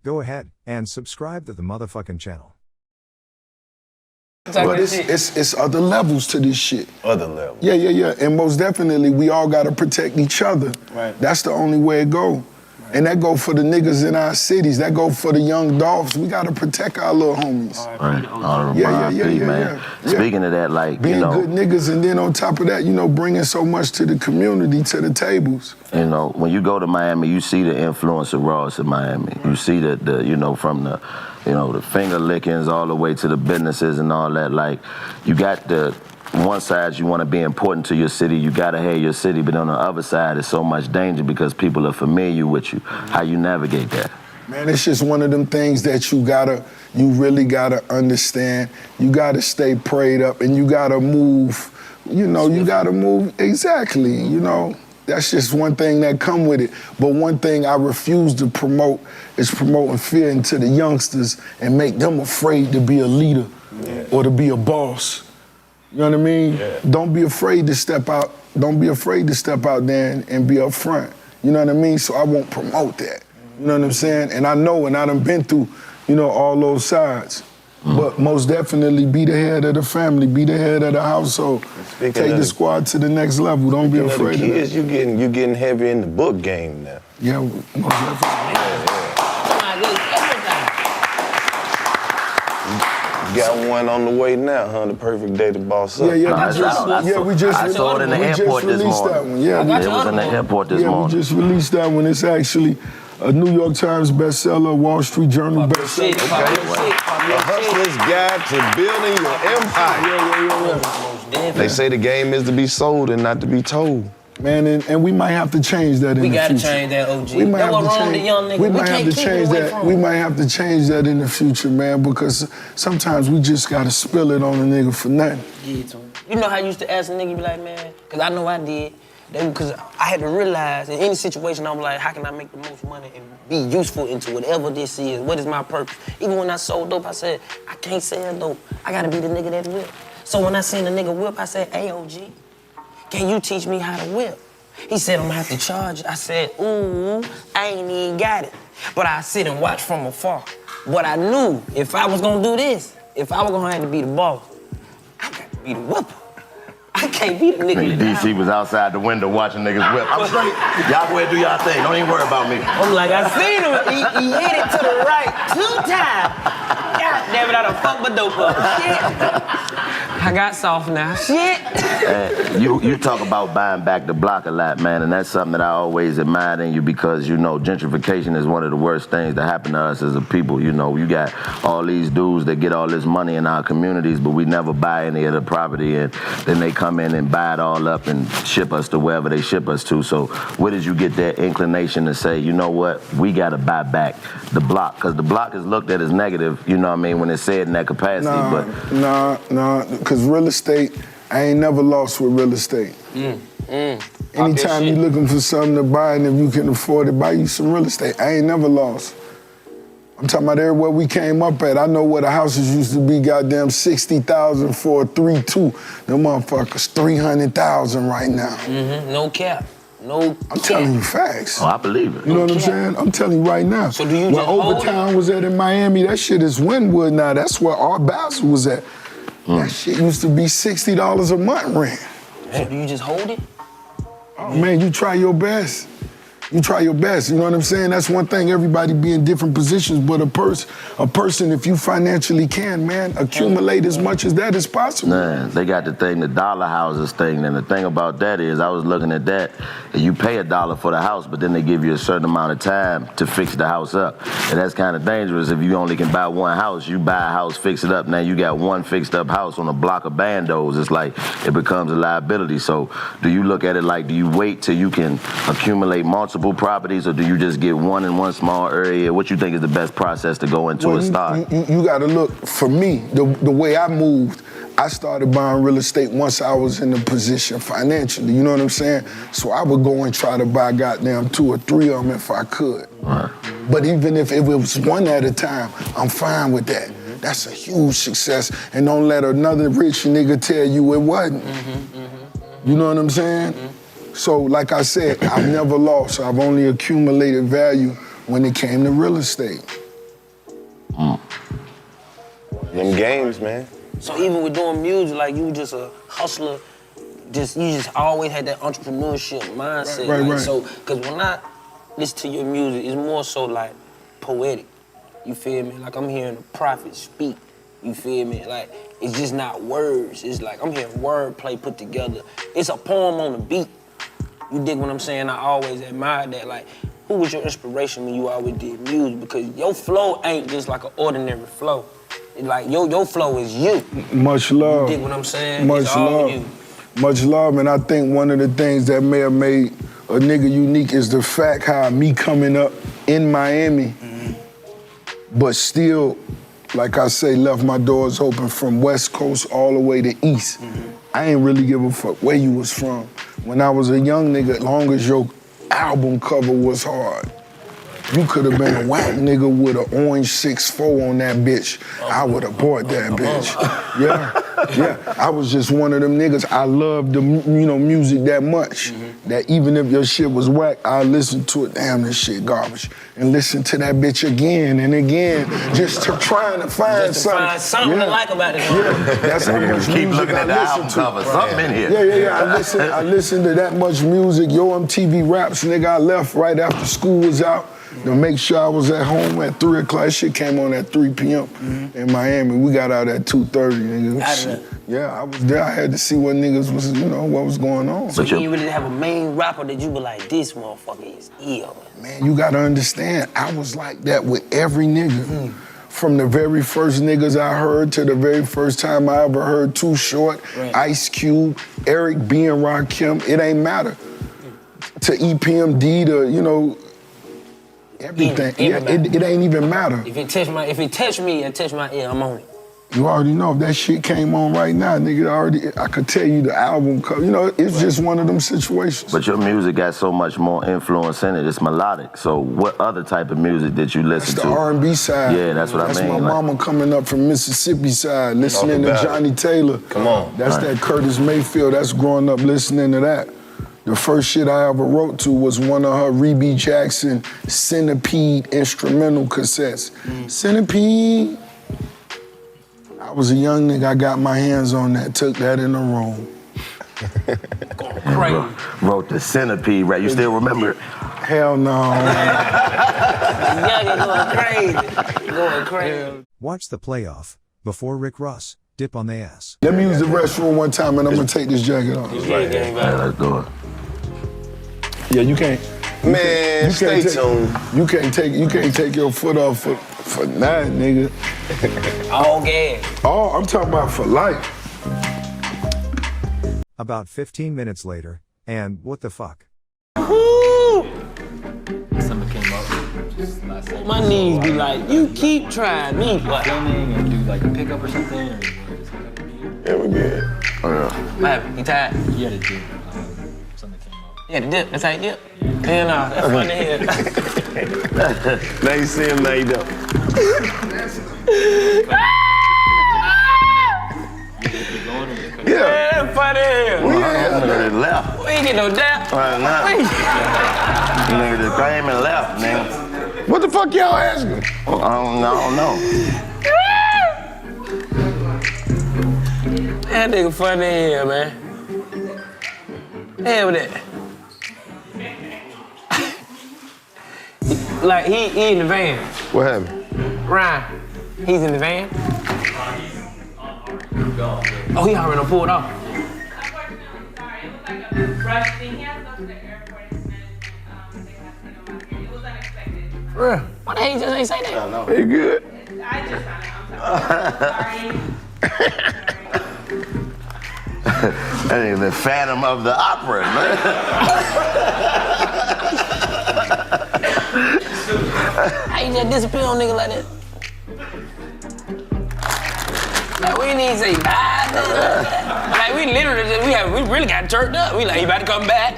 Go ahead and subscribe to the motherfucking channel. But it's other levels to this shit. Other levels. Yeah. And most definitely, we all gotta protect each other. Right. That's the only way it go. Right. And that go for the niggas in our cities. That go for the young dogs. We gotta protect our little homies. Right. Yeah. Speaking of that, like, being good niggas, and then on top of that, bringing so much to the community, to the tables. When you go to Miami, you see the influence of Ross in Miami. You see the from the the finger lickings all the way to the businesses and all that. Like, you got the one side, you want to be important to your city, you got to have your city, but on the other side, there's so much danger because people are familiar with you. How you navigate that? Man, it's just one of them things that you really gotta understand. You gotta stay prayed up, and you gotta move, you gotta move, exactly, That's just one thing that come with it. But one thing I refuse to promote is promoting fear into the youngsters and make them afraid to be a leader or to be a boss. You know what I mean? Yeah. Don't be afraid to step out. Don't be afraid to step out there and be up front. You know what I mean? So I won't promote that. You know what I'm saying? And I know, and I done been through, all those sides. But most definitely be the head of the family, be the head of the household. Take the squad to the next level. Don't be afraid of that. You getting heavy in the book game now. Yeah, most definitely. You got one on the way now, huh? The Perfect Day to Boss Up. I saw it in the airport this morning. Yeah, it was in the airport this morning. We just released that one. It's actually a New York Times bestseller, Wall Street Journal bestseller. A hustler's guide to building your empire. Yeah. They say the game is to be sold and not to be told. Man, and we might have to change that in the future. We gotta change that, OG. We might That's have what's to wrong with the young niggas. We might have to change that. We might have to change that in the future, man, because sometimes we just gotta spill it on a nigga for nothing. You know how I used to ask a nigga, be like, man, because I know I did. Because I had to realize in any situation, I'm like, how can I make the most money and be useful into whatever this is? What is my purpose? Even when I sold dope, I said, I can't sell dope. I gotta be the nigga that whip. So when I seen the nigga whip, I said, hey, OG, can you teach me how to whip? He said, I'm gonna have to charge it. I said, ooh, I ain't even got it. But I sit and watch from afar. But I knew if I was gonna do this, if I was gonna have to be the boss, I got to be the whipper. I can't be the nigga. DC was outside the window watching niggas whip. I'm straight. Y'all go ahead and do y'all thing. Don't even worry about me. I'm like, I seen him. He hit it to the right 2 times. God damn it, I done fucked my dope up. Shit. I got soft now. Shit. You talk about buying back the block a lot, man, and that's something that I always admired in you because, gentrification is one of the worst things that happen to us as a people. You got all these dudes that get all this money in our communities, but we never buy any of the property, and then they come in and buy it all up and ship us to wherever they ship us to. So where did you get that inclination to say, you know what, we got to buy back the block? Because the block is looked at as negative, when it's said in that capacity. Nah, because real estate, I ain't never lost with real estate. Anytime you looking for something to buy, and if you can afford it, buy you some real estate. I ain't never lost. I'm talking about everywhere we came up at. I know where the houses used to be, goddamn 60,000 for a 3-2. Them motherfuckers 300,000 right now. No cap. I'm telling you facts. Oh, I believe it. You know what I'm saying? I'm telling you right now. So do you where Overtown was at in Miami, that shit is Wynwood now. That's where Art Basel was at. That shit used to be $60 a month rent. So do you just hold it? Oh man, you try your best. You try your best, you know what I'm saying? That's one thing, everybody be in different positions, but a person, if you financially can, man, accumulate as much as that is possible. Man, they got the thing, the dollar houses thing, and the thing about that is, I was looking at that, and you pay $1 for the house, but then they give you a certain amount of time to fix the house up. And that's kind of dangerous if you only can buy one house. You buy a house, fix it up, now you got one fixed up house on a block of bandos. It's like, it becomes a liability. So do you look at it like, do you wait till you can accumulate multiple properties, or do you just get one in one small area? What you think is the best process to go into a start? You got to look, for me, the way I moved, I started buying real estate once I was in a position financially, you know what I'm saying? So I would go and try to buy goddamn 2 or 3 of them if I could. Right. But even if it was one at a time, I'm fine with that. That's a huge success, and don't let another rich nigga tell you it wasn't. You know what I'm saying? So, like I said, I've never lost. I've only accumulated value when it came to real estate. Them games, man. So even with doing music, like you just a hustler, you just always had that entrepreneurship mindset. Right, like, right. So, cause when I listen to your music, it's more so like poetic. You feel me? Like I'm hearing the prophet speak. You feel me? Like it's just not words. It's like I'm hearing wordplay put together. It's a poem on the beat. You dig what I'm saying? I always admired that. Like, who was your inspiration when you always did music? Because your flow ain't just like an ordinary flow. Like your flow is you. Much love. You dig what I'm saying? Much It's all love. you. Much love, and I think one of the things that may have made a nigga unique is the fact how me coming up in Miami, but still, like I say, left my doors open from West Coast all the way to East. I ain't really give a fuck where you was from. When I was a young nigga, long as your album cover was hard, you could have been a whack nigga with an orange 6'4" on that bitch. I would have bought that bitch. Yeah. I was just one of them niggas. I loved the music that much that even if your shit was whack, I listened to it. Damn, this shit garbage, and listen to that bitch again and again, just to trying to find Just to find something to like about it. Yeah, that's how much Keep music looking I at the album listen to. cover. Something in here. Yeah. I listened to that much music. Yo MTV Raps, nigga. I left right after school was out to make sure I was at home at 3 o'clock. Shit came on at 3 p.m. in Miami. We got out at 2:30, nigga. Out of there. Yeah, I was there. I had to see what niggas was, what was going on. So you really have a main rapper that you be like, this motherfucker is ill. Man, you gotta understand, I was like that with every nigga. From the very first niggas I heard to the very first time I ever heard Too Short, Right. Ice Cube, Eric B. and Rakim, it ain't matter. To EPMD, to, everything. Everybody. It ain't even matter. If it touch me, it touch my ear, I'm on it. You already know if that shit came on right now, nigga, I could tell you the album cover. It's just one of them situations. But your music got so much more influence in it. It's melodic. So what other type of music did you That's listen the to? R&B side. Yeah, that's what I That's mean, my like- mama coming up from Mississippi side, listening to about it. Johnny Taylor. Come on. That's that Curtis Mayfield. That's growing up listening to that. The first shit I ever wrote to was one of her Rebe Jackson Centipede instrumental cassettes. Centipede. I was a young nigga. I got my hands on that. Took that in the room. Going crazy. Wrote the Centipede, right? You still remember it? Hell no. Young going crazy. Watch the playoff before Rick Ross dip on the ass. Let me use the restroom one time and I'm gonna take this jacket off. Yeah, gang, Yeah, let's do it. Yeah, you can't. Man, You stay can't tuned. You can't take your foot off for nothing, nigga. All gas. Oh, I'm talking about for life. About 15 minutes later, and what the fuck? Something came up just last night. My knees be like, you keep trying me, but Filming and do like a pickup or something, or you want to just pick up a beat? Yeah, we good. Oh, yeah. what happened? You tired? You had to do something came up. Yeah, the dip. That's how you dip. Hell no, that's funny here. Now you see him, now you don't. Yeah. That's funny here. Nigga left. We ain't get no dap. Right now. Nigga just came and left, nigga. What the fuck y'all asking? I don't know. That nigga funny here, man. Hell with that. Like, he in the van. What happened? Ryan, he's in the van. Oh, he already done pulled off. Unfortunately, sorry. It was like a rush thing. He has to go to the airport and management. They have to know about here. It was unexpected. For real. Why the hell you just ain't say that? They good. I just found out. I'm sorry. That nigga the Phantom of the Opera, man. How you just disappear on nigga like that? Like, we didn't even say bye. Like, we literally just, we really got turned up. We like, you about to come back?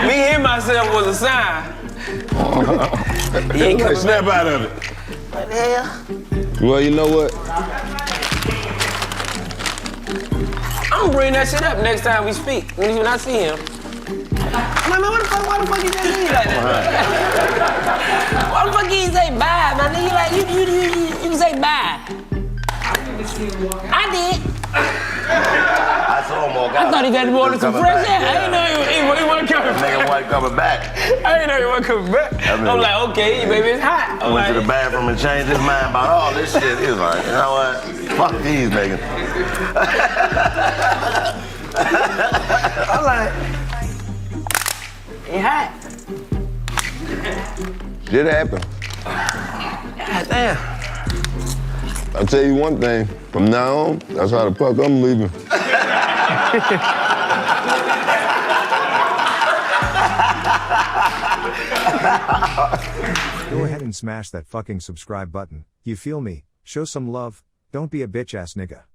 Me and myself was a sign. He ain't coming Snap back. out of it. What the hell? Well, you know what? I gonna bring that shit up next time we speak. When I see him. Man, why the fuck you just leave like that? Why the fuck you say bye, man? Nigga, like, you say bye. I did. I saw him walk out. I thought he got more than some fresh air. I didn't know he wasn't coming back. Nigga wasn't coming back. I didn't know he wasn't coming back. I'm like, okay, baby, it's hot. I went to the bathroom and changed his mind about all this shit. He was like, you know what? Fuck these niggas. I'm like, it's hot. Shit happened. God damn. I'll tell you one thing. From now on, that's how the fuck I'm leaving. Go ahead and smash that fucking subscribe button. You feel me? Show some love. Don't be a bitch ass nigga.